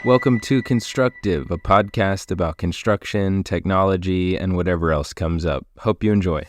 Welcome to Constructive, a podcast about construction, technology, and whatever else comes up. Hope you enjoy.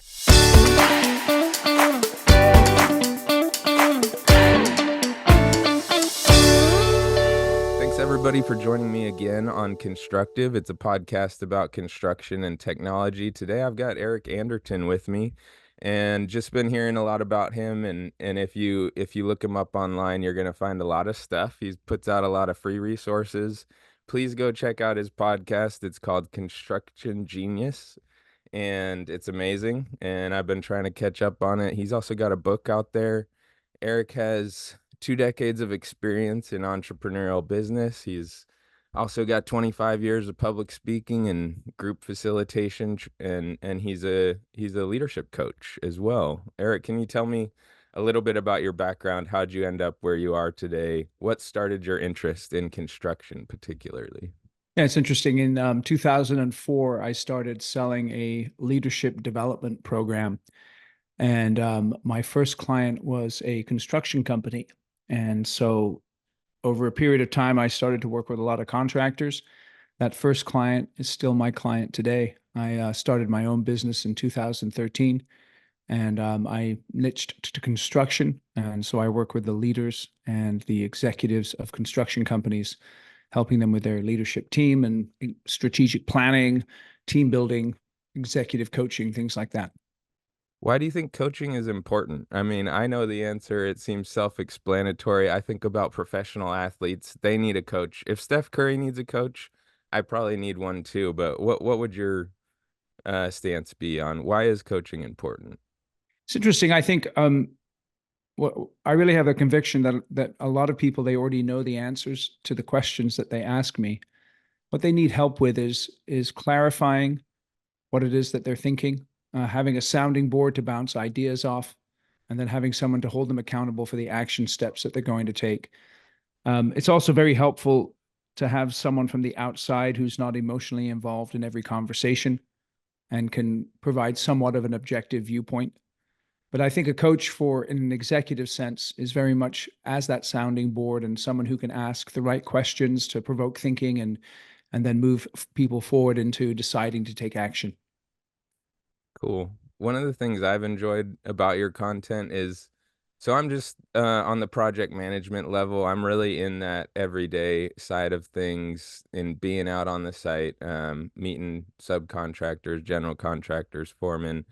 Thanks everybody for joining me again on Constructive. It's a podcast about construction and technology. Today I've got Eric Anderton with me, and just been hearing a lot about him, and if you look him up online, you're going to find a lot of stuff. He puts out a lot of free resources. Please go check out his podcast. It's called Construction Genius, and it's amazing, and I've been trying to catch up on it. He's also got a book out there. Eric has 2 decades of experience in entrepreneurial business. He's also got 25 years of public speaking and group facilitation, and he's a leadership coach as well. Eric, can you tell me a little bit about your background? How'd you end up where you are today? What started your interest in construction particularly? Yeah, it's interesting. In 2004, I started selling a leadership development program. And my first client was a construction company. And so over a period of time, I started to work with a lot of contractors. That first client is still my client today. I started my own business in 2013, and I niched to construction. And so I work with the leaders and the executives of construction companies, helping them with their leadership team and strategic planning, team building, executive coaching, things like that. Why do you think coaching is important? I mean, I know the answer. It seems self-explanatory. I think about professional athletes. They need a coach. If Steph Curry needs a coach, I probably need one too. But what would your stance be on why is coaching important? It's interesting. I think what I really have a conviction that a lot of people, they already know the answers to the questions that they ask me. What they need help with is clarifying what it is that they're thinking, having a sounding board to bounce ideas off, and then having someone to hold them accountable for the action steps that they're going to take. It's also very helpful to have someone from the outside who's not emotionally involved in every conversation and can provide somewhat of an objective viewpoint. But I think a coach, for in an executive sense, is very much as that sounding board and someone who can ask the right questions to provoke thinking and then move people forward into deciding to take action. Cool. One of the things I've enjoyed about your content is, so I'm just on the project management level. I'm really in that everyday side of things, in being out on the site, meeting subcontractors, general contractors, foremen.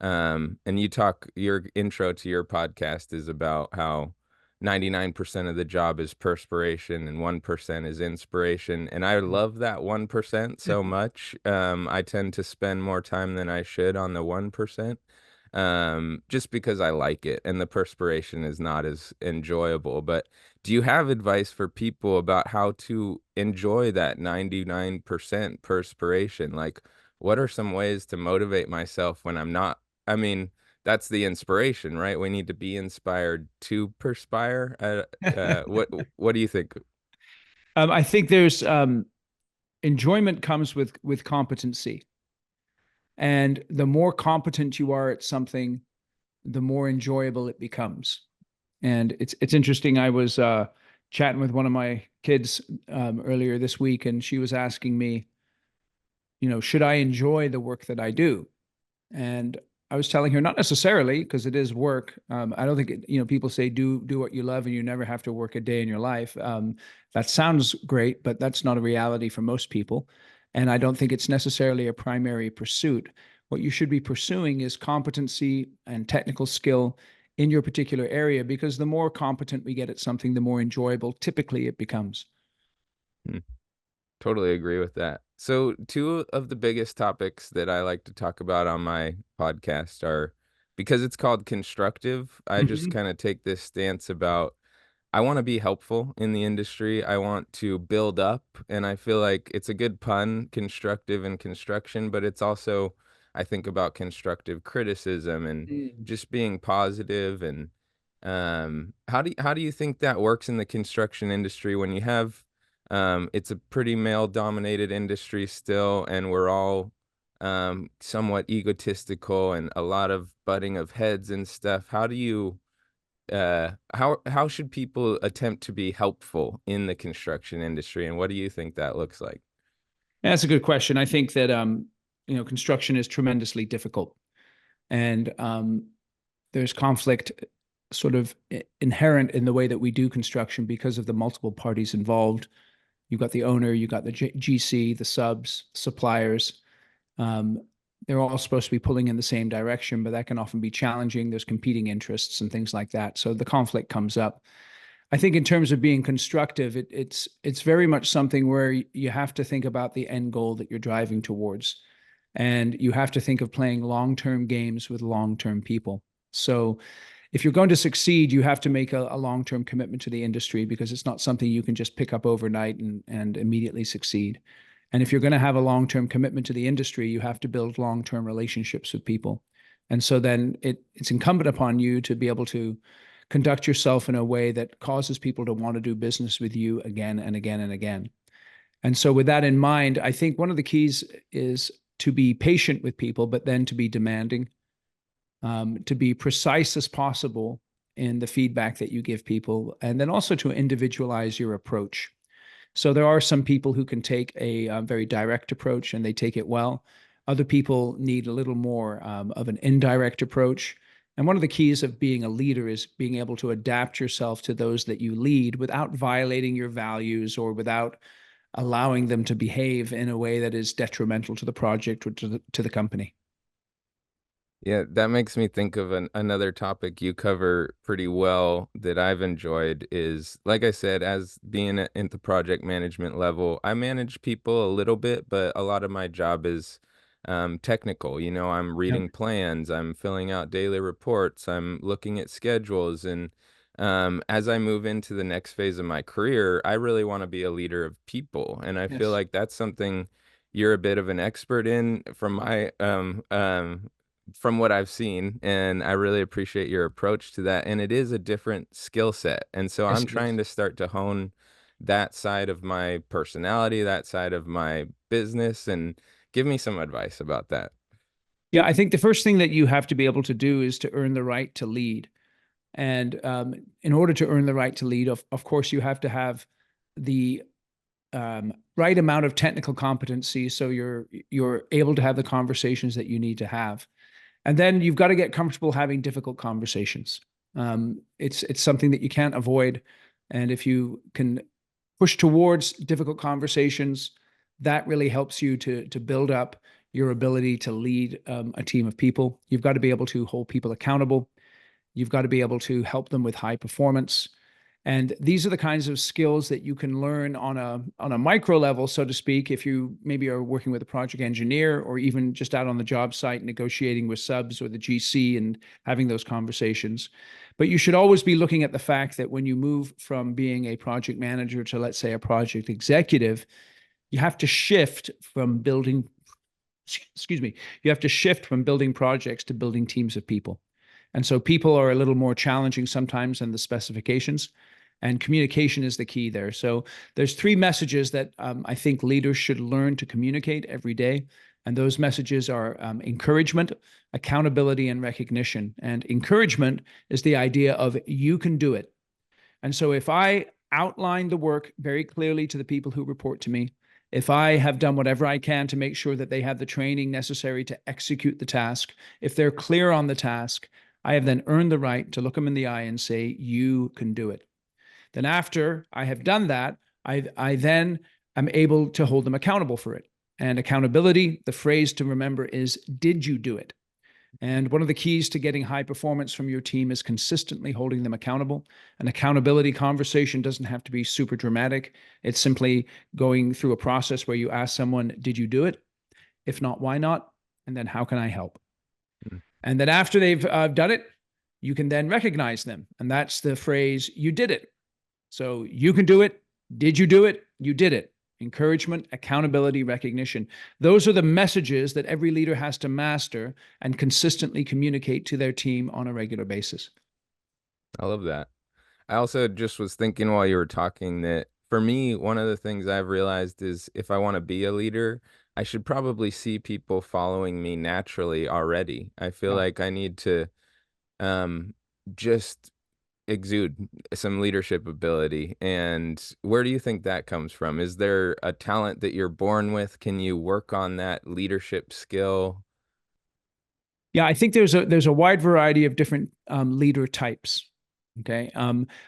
And your intro to your podcast is about how 99% of the job is perspiration and 1% is inspiration. And I love that 1% so much. I tend to spend more time than I should on the 1%, just because I like it and the perspiration is not as enjoyable. But do you have advice for people about how to enjoy that 99% perspiration? Like, what are some ways to motivate myself when I'm not? I mean, that's the inspiration, right? We need to be inspired to perspire. What do you think? I think there's enjoyment comes with competency, and the more competent you are at something, the more enjoyable it becomes. And it's interesting. I was chatting with one of my kids earlier this week, and she was asking me, should I enjoy the work that I do? And I was telling her not necessarily, because it is work. I don't think people say do what you love and you never have to work a day in your life. That sounds great, but that's not a reality for most people. And I don't think it's necessarily a primary pursuit. What you should be pursuing is competency and technical skill in your particular area, because the more competent we get at something, the more enjoyable typically it becomes. Hmm. Totally agree with that. So, two of the biggest topics that I like to talk about on my podcast are, because it's called constructive, I just Mhm. kind of take this stance about I want to be helpful in the industry. I want to build up, and I feel like it's a good pun, constructive and construction, but it's also, I think about constructive criticism and Mm. just being positive. And how do you think that works in the construction industry when you have it's a pretty male dominated industry still, and we're all somewhat egotistical and a lot of butting of heads and stuff. How do you how should people attempt to be helpful in the construction industry, and what do you think that looks like? Yeah, that's a good question. I think that construction is tremendously difficult, and there's conflict sort of inherent in the way that we do construction because of the multiple parties involved. You've got the owner, you've got the GC, the subs, suppliers. Um, they're all supposed to be pulling in the same direction, but that can often be challenging. There's competing interests and things like that. So the conflict comes up. I think in terms of being constructive, it's very much something where you have to think about the end goal that you're driving towards, and you have to think of playing long-term games with long-term people. So if you're going to succeed, you have to make a long-term commitment to the industry because it's not something you can just pick up overnight and immediately succeed. And if you're going to have a long-term commitment to the industry, you have to build long-term relationships with people. And so then it's incumbent upon you to be able to conduct yourself in a way that causes people to want to do business with you again and again and again. And so, with that in mind, I think one of the keys is to be patient with people, but then to be demanding, to be precise as possible in the feedback that you give people, and then also to individualize your approach. So there are some people who can take a very direct approach and they take it well. Other people need a little more of an indirect approach. And one of the keys of being a leader is being able to adapt yourself to those that you lead without violating your values or without allowing them to behave in a way that is detrimental to the project or to the company. Yeah, that makes me think of another topic you cover pretty well that I've enjoyed is, like I said, as being at the project management level, I manage people a little bit, but a lot of my job is technical. You know, I'm Yeah. reading plans, I'm filling out daily reports, I'm looking at schedules, and as I move into the next phase of my career, I really want to be a leader of people, and I feel Yes. like that's something you're a bit of an expert in from what I've seen, and I really appreciate your approach to that. And it is a different skill set. And so Yes, I'm it trying is. to start to hone that side of my personality, that side of my business, and give me some advice about that. Yeah, I think the first thing that you have to be able to do is to earn the right to lead. And in order to earn the right to lead, of course, you have to have the right amount of technical competency so you're able to have the conversations that you need to have. And then you've got to get comfortable having difficult conversations. It's something that you can't avoid. And if you can push towards difficult conversations, that really helps you to build up your ability to lead a team of people. You've got to be able to hold people accountable. You've got to be able to help them with high performance. And these are the kinds of skills that you can learn on a micro level, so to speak, if you maybe are working with a project engineer or even just out on the job site negotiating with subs or the GC and having those conversations. But you should always be looking at the fact that when you move from being a project manager to, let's say, a project executive, you have to shift from building, excuse me, you have to shift from building projects to building teams of people. And so people are a little more challenging sometimes than the specifications. And communication is the key there. So there's three messages that I think leaders should learn to communicate every day. And those messages are encouragement, accountability, and recognition. And encouragement is the idea of you can do it. And so if I outline the work very clearly to the people who report to me, if I have done whatever I can to make sure that they have the training necessary to execute the task, if they're clear on the task, I have then earned the right to look them in the eye and say, you can do it. Then after I have done that, I then am able to hold them accountable for it. And accountability, the phrase to remember is, did you do it? And one of the keys to getting high performance from your team is consistently holding them accountable. An accountability conversation doesn't have to be super dramatic. It's simply going through a process where you ask someone, did you do it? If not, why not? And then how can I help? Mm. And then after they've done it, you can then recognize them. And that's the phrase, you did it. So you can do it. Did you do it? You did it. Encouragement, accountability, recognition. Those are the messages that every leader has to master and consistently communicate to their team on a regular basis. I love that. I also just was thinking while you were talking that for me, one of the things I've realized is if I want to be a leader, I should probably see people following me naturally already. I feel Yeah. like I need to um, just exude some leadership ability. And where do you think that comes from? Is there a talent that you're born with? Can you work on that leadership skill? Yeah, I think there's a wide variety of different leader types. Okay,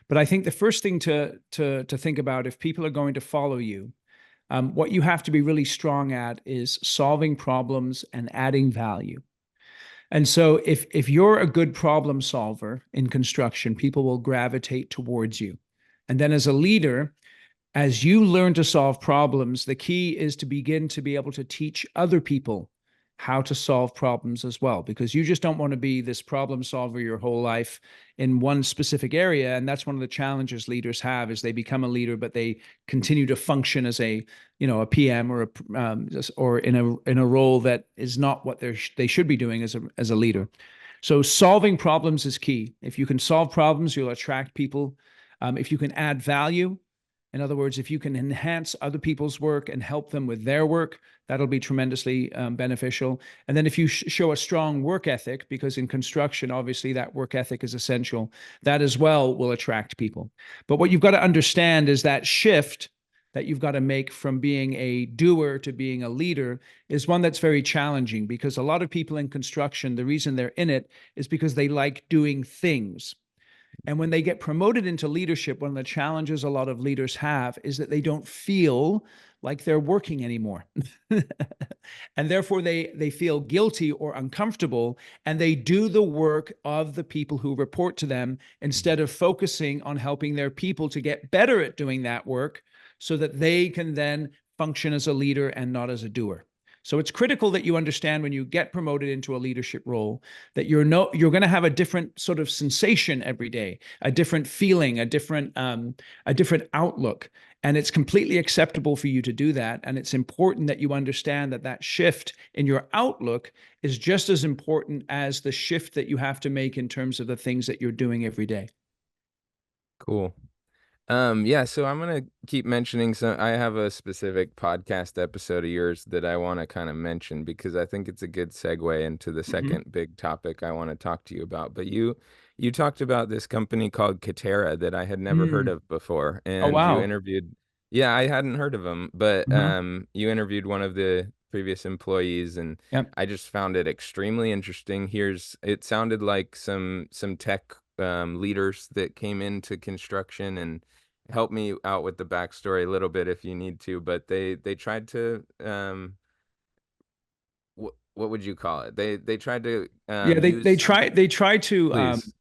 but I think the first thing to think about if people are going to follow you, what you have to be really strong at is solving problems and adding value. And so if you're a good problem solver in construction, people will gravitate towards you. And then as a leader, as you learn to solve problems, the key is to begin to be able to teach other people how to solve problems as well, because you just don't want to be this problem solver your whole life in one specific area. And that's one of the challenges leaders have is they become a leader, but they continue to function as a PM or in a role that is not what they should be doing as a leader. So solving problems is key. If you can solve problems, you'll attract people. If you can add value, in other words, if you can enhance other people's work and help them with their work, that'll be tremendously beneficial. And then if you show a strong work ethic, because in construction, obviously that work ethic is essential, that as well will attract people. But what you've got to understand is that shift that you've got to make from being a doer to being a leader is one that's very challenging because a lot of people in construction, the reason they're in it is because they like doing things. And when they get promoted into leadership, one of the challenges a lot of leaders have is that they don't feel like they're working anymore. And therefore they feel guilty or uncomfortable and they do the work of the people who report to them instead of focusing on helping their people to get better at doing that work so that they can then function as a leader and not as a doer. So it's critical that you understand when you get promoted into a leadership role that you're going to have a different sort of sensation every day, a different feeling, a different outlook, and it's completely acceptable for you to do that. And it's important that you understand that that shift in your outlook is just as important as the shift that you have to make in terms of the things that you're doing every day. Cool. Yeah, so I'm gonna keep mentioning some. I have a specific podcast episode of yours that I want to kind of mention because I think it's a good segue into the Mm-hmm. second big topic I want to talk to you about. But you talked about this company called Katera that I had never heard Mm. of before, Oh, and you wow. interviewed. Yeah, I hadn't heard of them, but Mm-hmm. you interviewed one of the previous employees, and Yep. I just found it extremely interesting. It sounded like some tech leaders that came into construction and help me out with the backstory a little bit if you need to, but they tried to what would you call it? They tried to Yeah, they use try to please.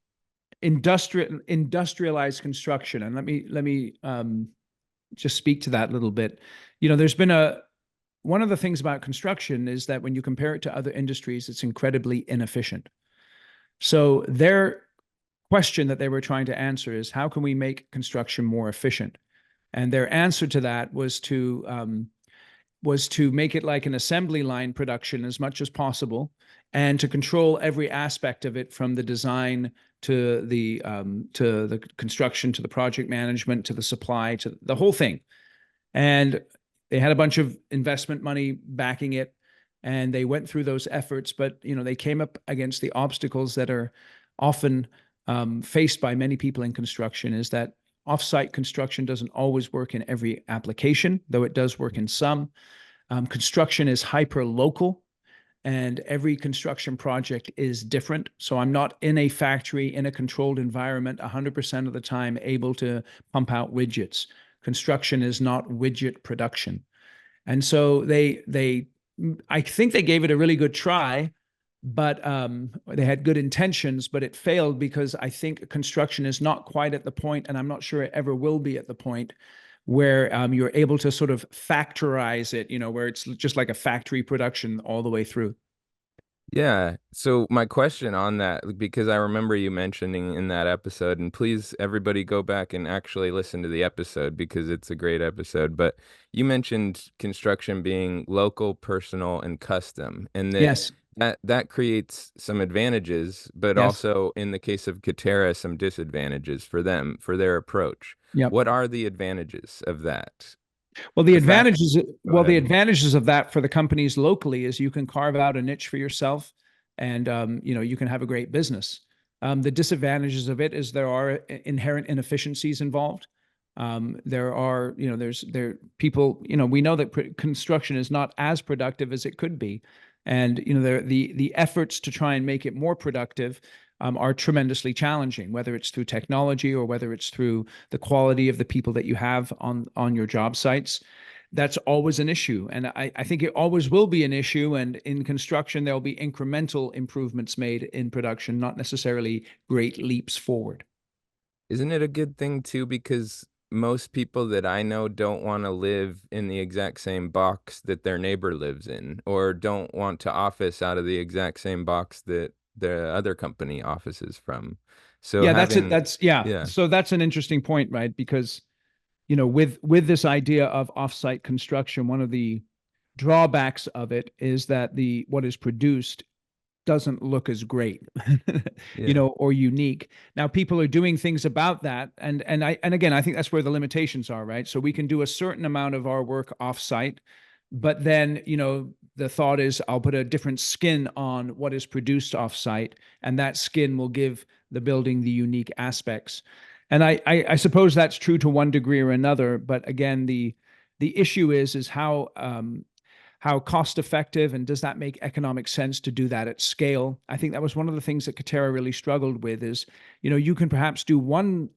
industrialize construction, and let me just speak to that a little bit. There's been a one of the things about construction is that when you compare it to other industries, it's incredibly inefficient. So their question that they were trying to answer is how can we make construction more efficient? And their answer to that was to make it like an assembly line production as much as possible and to control every aspect of it from the design to the construction to the project management to the supply to the whole thing. And they had a bunch of investment money backing it and they went through those efforts, but they came up against the obstacles that are often faced by many people in construction is that offsite construction doesn't always work in every application, though it does work in some. Construction is hyper local and every construction project is different. So I'm not in a factory in a controlled environment 100% of the time able to pump out widgets. Construction is not widget production. And so I think they gave it a really good try, but they had good intentions, but it failed because I think construction is not quite at the point, and I'm not sure it ever will be at the point where you're able to sort of factorize it, where it's just like a factory production all the way through. Yeah. So my question on that, because I remember you mentioning in that episode, and please everybody go back and actually listen to the episode because it's a great episode. But you mentioned construction being local, personal, and custom, and Yes. that creates some advantages, but Yes. also in the case of Katera, some disadvantages for them for their approach. Yep. What are the advantages of that? Well, the The fact, advantages, go well, the ahead. advantages of that for the companies locally is you can carve out a niche for yourself, and you can have a great business. The disadvantages of it is there are inherent inefficiencies involved. There are, there people, we know that construction is not as productive as it could be. And, the efforts to try and make it more productive are tremendously challenging, whether it's through technology or whether it's through the quality of the people that you have on your job sites. That's always an issue. And I think it always will be an issue. And in construction, there'll be incremental improvements made in production, not necessarily great leaps forward. Isn't it a good thing too? Because most people that I know don't want to live in the exact same box that their neighbor lives in, or don't want to office out of the exact same box that the other company offices from. So Yeah, that's it. having, Yeah. yeah, So that's an interesting point, right? Because, with this idea of offsite construction, one of the drawbacks of it is that the what is produced doesn't look as great, yeah. or unique. Now people are doing things about that, and again, I think that's where the limitations are, right? So we can do a certain amount of our work offsite, but then the thought is I'll put a different skin on what is produced offsite, and that skin will give the building the unique aspects. And I suppose that's true to one degree or another, but again, the issue is how cost effective and does that make economic sense to do that at scale? I think that was one of the things that Katera really struggled with is, you can perhaps do one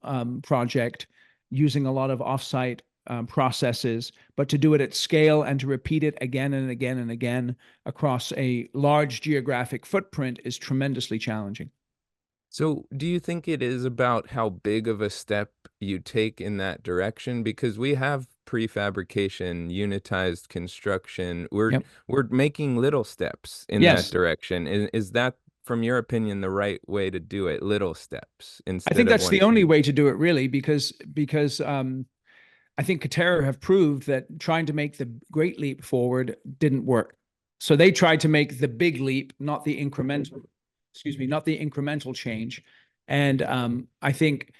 project using a lot of offsite processes, but to do it at scale and to repeat it again and again and again across a large geographic footprint is tremendously challenging. So, do you think it is about how big of a step you take in that direction? Because we have prefabrication, unitized construction. We're Yep. we're making little steps in that Yes. direction. Is that, from your opinion, the right way to do it? Little steps I instead think of that's one the only huge. way to do it really because I think Katera have proved that trying to make the great leap forward didn't work. So they tried to make the big leap, not the incremental, excuse me, not the incremental change. And I think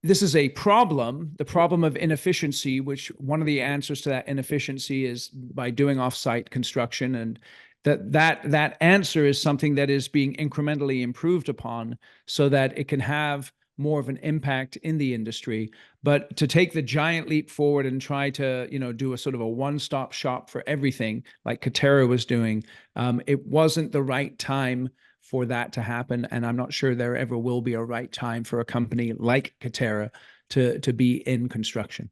this is a problem, the problem of inefficiency, which one of the answers to that inefficiency is by doing offsite construction. And that answer is something that is being incrementally improved upon so that it can have more of an impact in the industry. But to take the giant leap forward and try to, do a sort of a one-stop shop for everything like Katera was doing, it wasn't the right time for that to happen. And I'm not sure there ever will be a right time for a company like Katera to be in construction.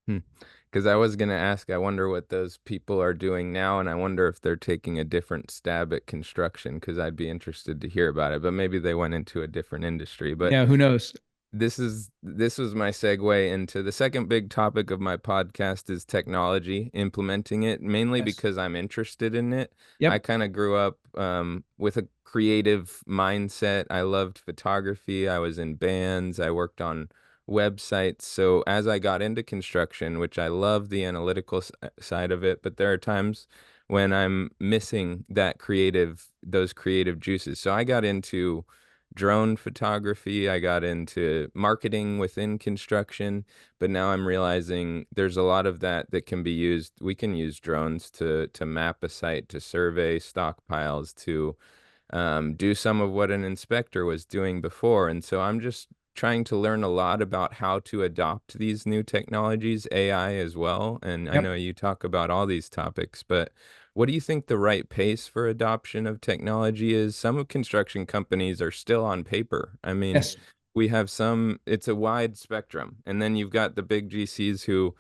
Because I was gonna ask, I wonder what those people are doing now, and I wonder if they're taking a different stab at construction, because I'd be interested to hear about it. But maybe they went into a different industry. But Yeah, who knows? this was my segue into the second big topic of my podcast is technology, implementing it, mainly Yes. because I'm interested in it. I Yep. kind of grew up with a creative mindset. I loved photography. I was in bands. I worked on websites. So as I got into construction, which I love the analytical side of it, but there are times when I'm missing those creative juices. So I got into drone photography. I got into marketing within construction, but now I'm realizing there's a lot of that can be used. We can use drones to map a site, to survey stockpiles, to do some of what an inspector was doing before. And so I'm just trying to learn a lot about how to adopt these new technologies, AI as well. And I know Yep. you talk about all these topics, but what do you think the right pace for adoption of technology is? Some of construction companies are still on paper. I mean, Yes. we have some, it's a wide spectrum. And then you've got the big GCs who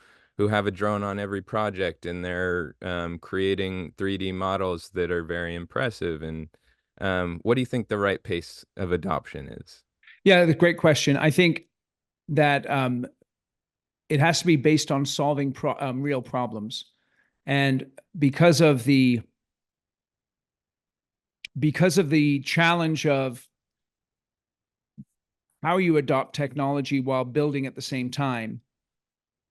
have a drone on every project and they're creating 3D models that are very impressive. And what do you think the right pace of adoption is? Yeah, that's a great question. I think that it has to be based on solving real problems. And because of the challenge of how you adopt technology while building at the same time,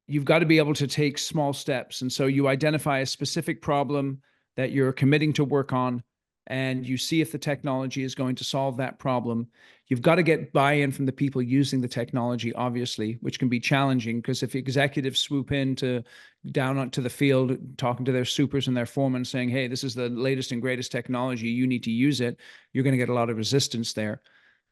you've got to be able to take small steps. And so you identify a specific problem that you're committing to work on, and you see if the technology is going to solve that problem. You've got to get buy-in from the people using the technology, obviously, which can be challenging because if executives swoop in to down onto the field, talking to their supers and their foremen saying, hey, this is the latest and greatest technology, you need to use it, you're going to get a lot of resistance there.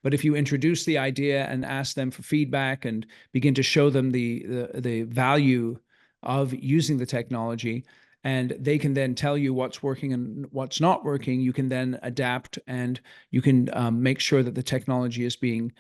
But if you introduce the idea and ask them for feedback and begin to show them the value of using the technology, and they can then tell you what's working and what's not working, you can then adapt, and you can make sure that the technology is being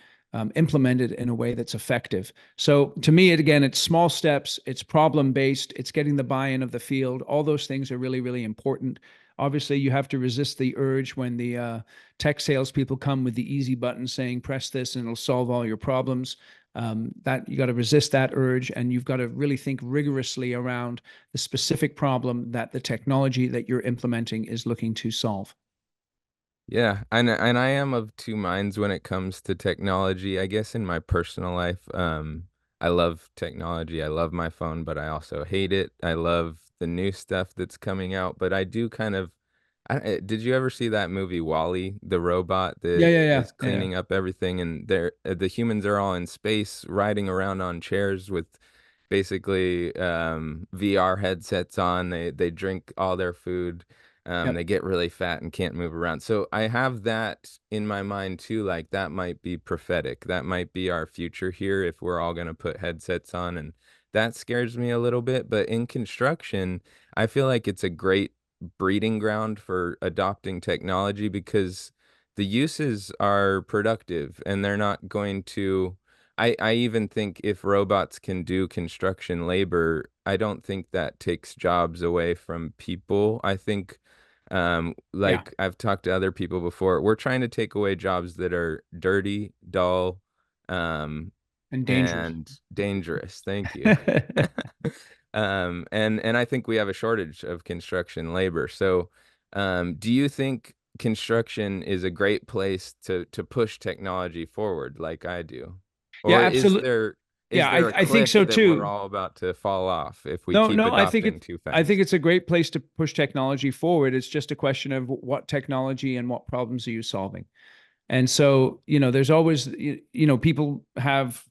implemented in a way that's effective. So to me, again, it's small steps, it's problem based, it's getting the buy-in of the field. All those things are really, really important. Obviously, you have to resist the urge when the tech salespeople come with the easy button saying, press this and it'll solve all your problems. That you got to resist that urge, and you've got to really think rigorously around the specific problem that the technology that you're implementing is looking to solve. Yeah, and I am of two minds when it comes to technology. I guess in my personal life, I love technology. I love my phone, but I also hate it. I love the new stuff that's coming out, but I do kind of did you ever see that movie Wall-E, the robot Yeah, that yeah, yeah, is yeah, cleaning up everything, and the humans are all in space riding around on chairs with basically VR headsets on. They drink all their food. yeah, They get really fat and can't move around. So I have that in my mind too. Like that might be prophetic. That might be our future here if we're all going to put headsets on. And that scares me a little bit. But in construction, I feel like it's a great breeding ground for adopting technology because the uses are productive and they're not going to. I even think if robots can do construction labor, I don't think that takes jobs away from people. I think yeah, like I've talked to other people before, we're trying to take away jobs that are dirty, dull, um, and dangerous. and dangerous. Thank you. And I think we have a shortage of construction labor. So, do you think construction is a great place to push technology forward like I do? Yeah, Or absolutely. is Yeah, there a I think cliff so that we're too. all about to fall off if we No, keep no, adopting too I think fast? it's a great place to push technology forward. It's just a question of what technology and what problems are you solving. And so, there's always, people have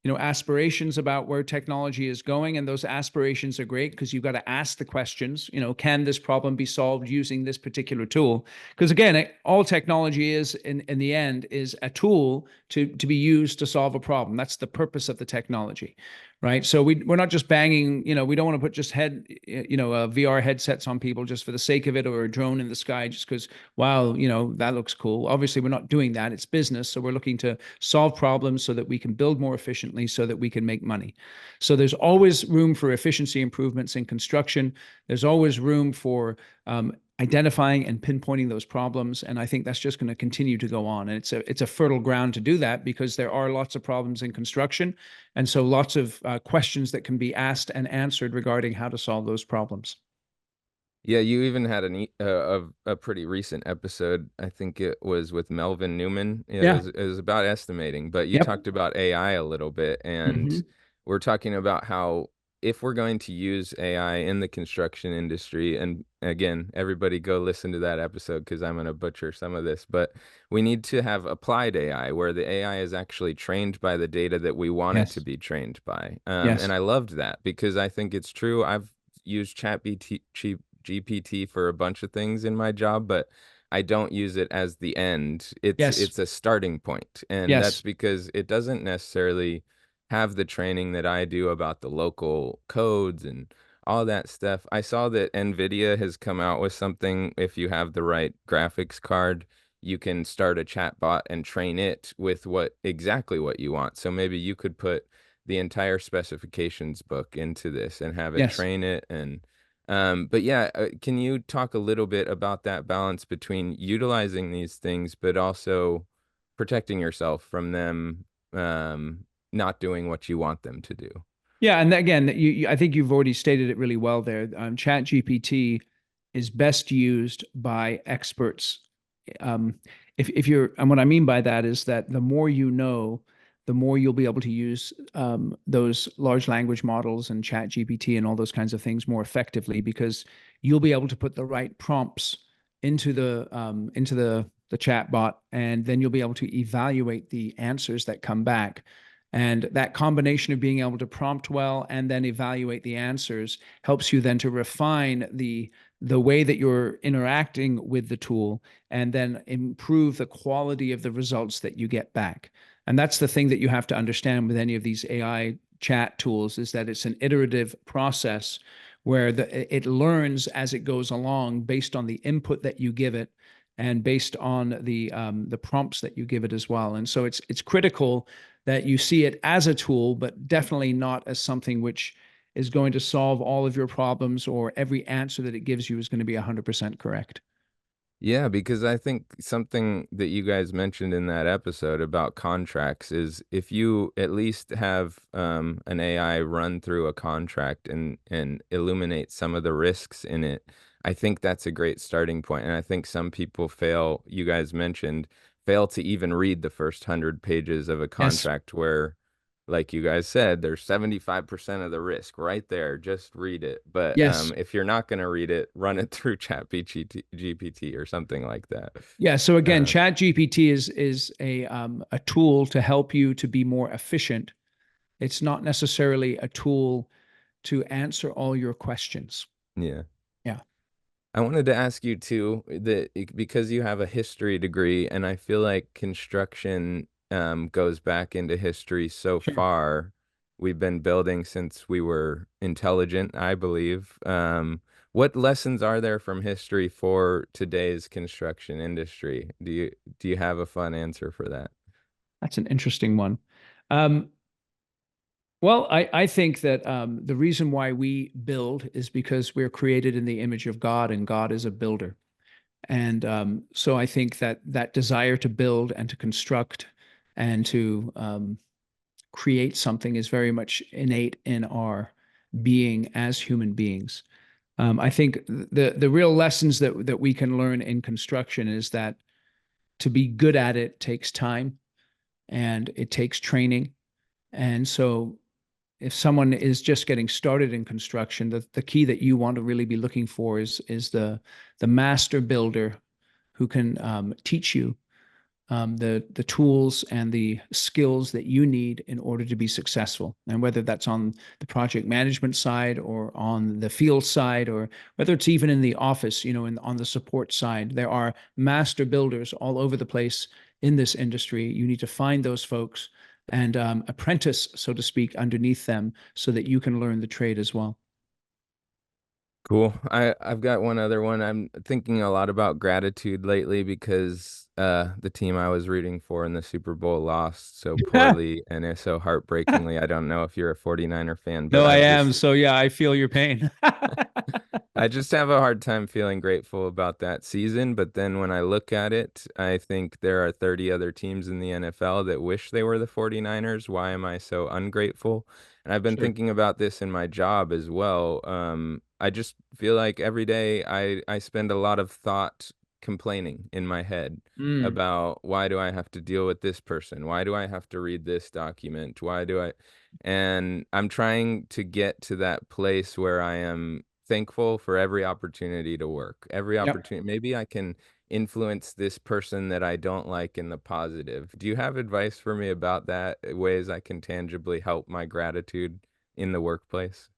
aspirations about where technology is going, and those aspirations are great because you've got to ask the questions. Can this problem be solved using this particular tool? Because again, all technology is in the end is a tool to be used to solve a problem. That's the purpose of the technology, right? So we're not just banging. We don't want to put just VR headsets on people just for the sake of it, or a drone in the sky just because, wow, that looks cool. Obviously, we're not doing that. It's business, so we're looking to solve problems so that we can build more efficiently, so that we can make money. So there's always room for efficiency improvements in construction. There's always room for identifying and pinpointing those problems, and I think that's just going to continue to go on. And it's a fertile ground to do that because there are lots of problems in construction, and so lots of questions that can be asked and answered regarding how to solve those problems. Yeah, you even had a pretty recent episode. I think it was with Melvin Newman. Yeah. It was about estimating, but you Yep. talked about AI a little bit, and Hmm. we're talking about how if we're going to use AI in the construction industry, and again, everybody go listen to that episode because I'm going to butcher some of this, but we need to have applied AI where the AI is actually trained by the data that we want it to Yes. be trained by. And Yes. I loved that because I think it's true. I've used GPT for a bunch of things in my job, but I don't use it as the end. Yes. It's a starting point, and that's Yes. because it doesn't necessarily have the training that I do about the local codes and all that stuff. I saw that Nvidia has come out with something. If you have the right graphics card, you can start a chat bot and train it with what exactly what you want. So maybe you could put the entire specifications book into this and have it Yes. train it and but yeah, can you talk a little bit about that balance between utilizing these things, but also protecting yourself from them not doing what you want them to do? Yeah, and again, I think you've already stated it really well there. Chat GPT is best used by experts. Um, if you're, and what I mean by that is that the more you know, the more you'll be able to use those large language models and Chat GPT and all those kinds of things more effectively, because you'll be able to put the right prompts into the chat bot, and then you'll be able to evaluate the answers that come back. And that combination of being able to prompt well and then evaluate the answers helps you then to refine the way that you're interacting with the tool, and then improve the quality of the results that you get back. And that's the thing that you have to understand with any of these AI chat tools, is that it's an iterative process where it learns as it goes along based on the input that you give it and based on the prompts that you give it as well. And so it's critical that you see it as a tool, but definitely not as something which is going to solve all of your problems, or every answer that it gives you is going to be 100% correct. Yeah, because I think something that you guys mentioned in that episode about contracts is if you at least have an AI run through a contract and illuminate some of the risks in it, I think that's a great starting point. And I think some people fail, you guys mentioned, fail to even read the first 100 pages of a Yes. contract where, like you guys said, there's 75% of the risk right there. Just read it. But Yes. if you're not going to read it, run it through GPT or something like that. Yeah. So again, Uh, Chat GPT is a tool to help you to be more efficient. It's not necessarily a tool to answer all your questions. yeah. Yeah. I wanted to ask you too that because you have a history degree, and I feel like construction goes back into history so Sure. far. We've been building since we were intelligent, I believe. What lessons are there from history for today's construction industry? Do you have a fun answer for that? That's an interesting one. Um, well, I think that the reason why we build is because we're created in the image of God, and God is a builder. And so I think that that desire to build and to construct and to create something is very much innate in our being as human beings. I think the real lessons that we can learn in construction is that to be good at it takes time and it takes training. And so if someone is just getting started in construction, the key that you want to really be looking for is the master builder who can teach you the tools and the skills that you need in order to be successful. And whether that's on the project management side or on the field side, or whether it's even in the office, on the support side, there are master builders all over the place in this industry. You need to find those folks and apprentice, so to speak, underneath them so that you can learn the trade as well. Cool. I've got one other one. I'm thinking a lot about gratitude lately because the team I was rooting for in the Super Bowl lost so poorly and so heartbreakingly. I don't know if you're a 49er fan, but No, I I've am. just So yeah, I feel your pain. I just have a hard time feeling grateful about that season. But then when I look at it, I think there are 30 other teams in the NFL that wish they were the 49ers. Why am I so ungrateful? And I've been Sure. thinking about this in my job as well. I just feel like every day I spend a lot of thought complaining in my head Mm, about why do I have to deal with this person? Why do I have to read this document? Why do I? And I'm trying to get to that place where I am thankful for every opportunity to work, every yep. opportunity. Maybe I can influence this person that I don't like in the positive. Do you have advice for me about that? Ways I can tangibly help my gratitude in the workplace?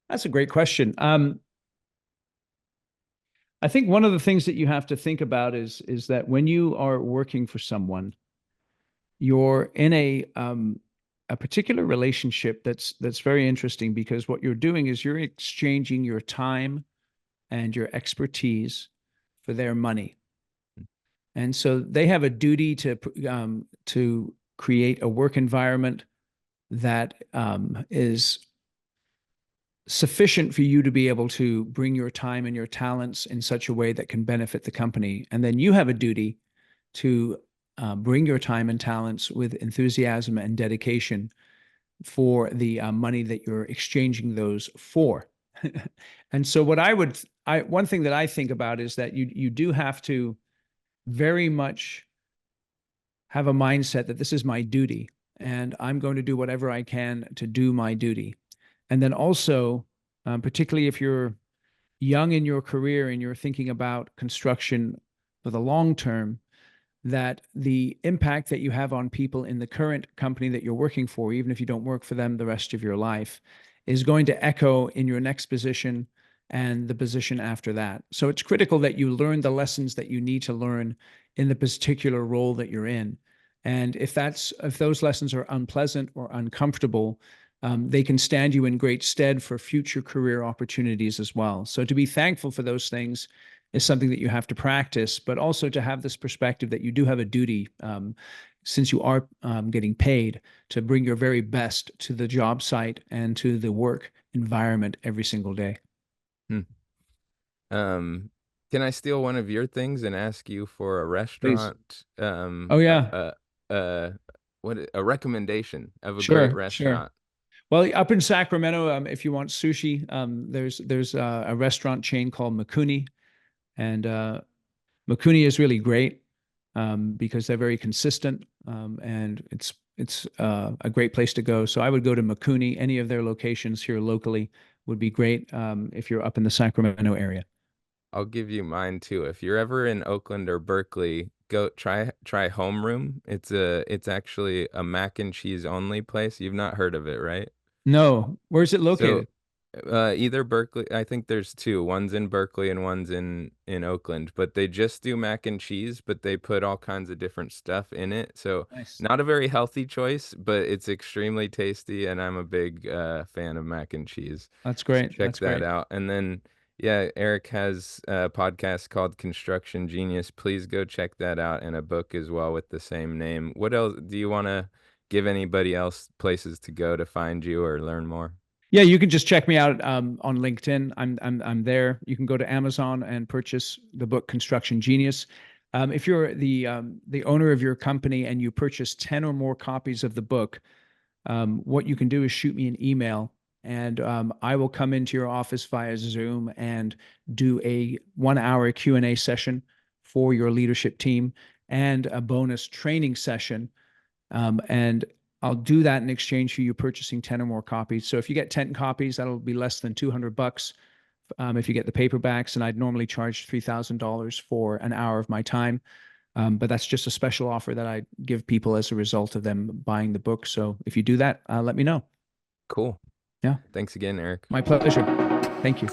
That's a great question. I think one of the things that you have to think about is that when you are working for someone, you're in a particular relationship that's very interesting, because what you're doing is you're exchanging your time and your expertise for their money. And so they have a duty to create a work environment that is sufficient for you to be able to bring your time and your talents in such a way that can benefit the company. And then you have a duty to bring your time and talents with enthusiasm and dedication for the money that you're exchanging those for. And so one thing that I think about is that you do have to very much have a mindset that this is my duty and I'm going to do whatever I can to do my duty. And then also, particularly if you're young in your career and you're thinking about construction for the long term, that the impact that you have on people in the current company that you're working for, even if you don't work for them the rest of your life, is going to echo in your next position and the position after that. So it's critical that you learn the lessons that you need to learn in the particular role that you're in. And if those lessons are unpleasant or uncomfortable, they can stand you in great stead for future career opportunities as well. So to be thankful for those things is something that you have to practice, but also to have this perspective that you do have a duty, since you are getting paid, to bring your very best to the job site and to the work environment every single day. Hmm. Um, can I steal one of your things and ask you for a Please. restaurant, Oh yeah, uh, a recommendation of a great sure, sure. restaurant? Well, up in Sacramento, if you want sushi, there's a restaurant chain called Makuni, and Makuni is really great because they're very consistent, and it's a great place to go. So I would go to Makuni. Any of their locations here locally would be great if you're up in the Sacramento area. I'll give you mine too. If you're ever in Oakland or Berkeley, go try Homeroom. It's actually a mac and cheese only place. You've not heard of it, right? No, where's it So located? either Berkeley, I think there's two. One's in Berkeley and one's in Oakland, but they just do mac and cheese, but they put all kinds of different stuff in it. So Nice. not a very healthy choice, but it's extremely tasty, and I'm a big fan of mac and cheese. That's So great. check That's that great. out. And then yeah, Eric has a podcast called Construction Genius. Please go check that out, and a book as well with the same name. What else do you want to give anybody else places to go to find you or learn more? Yeah, you can just check me out on LinkedIn. I'm there. You can go to Amazon and purchase the book Construction Genius. If you're the owner of your company and you purchase 10 or more copies of the book, what you can do is shoot me an email, and I will come into your office via Zoom and do a 1 hour Q&A session for your leadership team and a bonus training session, and I'll do that in exchange for you purchasing 10 or more copies. So if you get 10 copies, that'll be less than $200 if you get the paperbacks. And I'd normally charge $3,000 for an hour of my time. But that's just a special offer that I give people as a result of them buying the book. So if you do that, let me know. Cool. Yeah, Thanks again, Eric. my pleasure. Thank you.